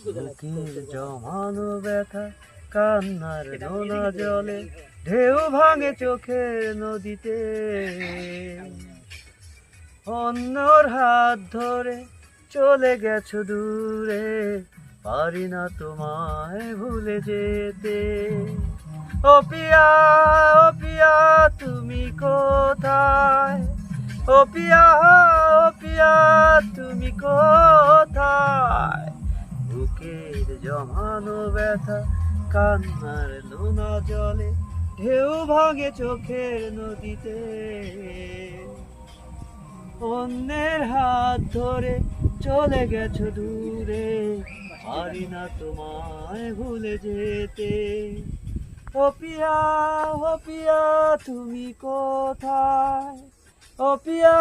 বুকের জমানো ব্যথা কান্নার নোনা জলে ঢেউ ভাঙে চোখের নদীতে, অন্যর হাত ধরে চলে গেছো দূরে, পারি না তোমায় ভুলে যেতে। ও পিয়া, ও পিয়া তুমি কোথায়, ও পিয়া, ও পিয়া তুমি কোথায়। বুকের জমানো ব্যথা কান্নার নোনা জলে ঢেউ ভাঙে চোখের নদীতে, অন্যের হাত ধরে চলে গেছো দূরে, পারি না তোমায় ভুলে যেতে। ও পিয়া, ও পিয়া তুমি কোথায়, ও পিয়া।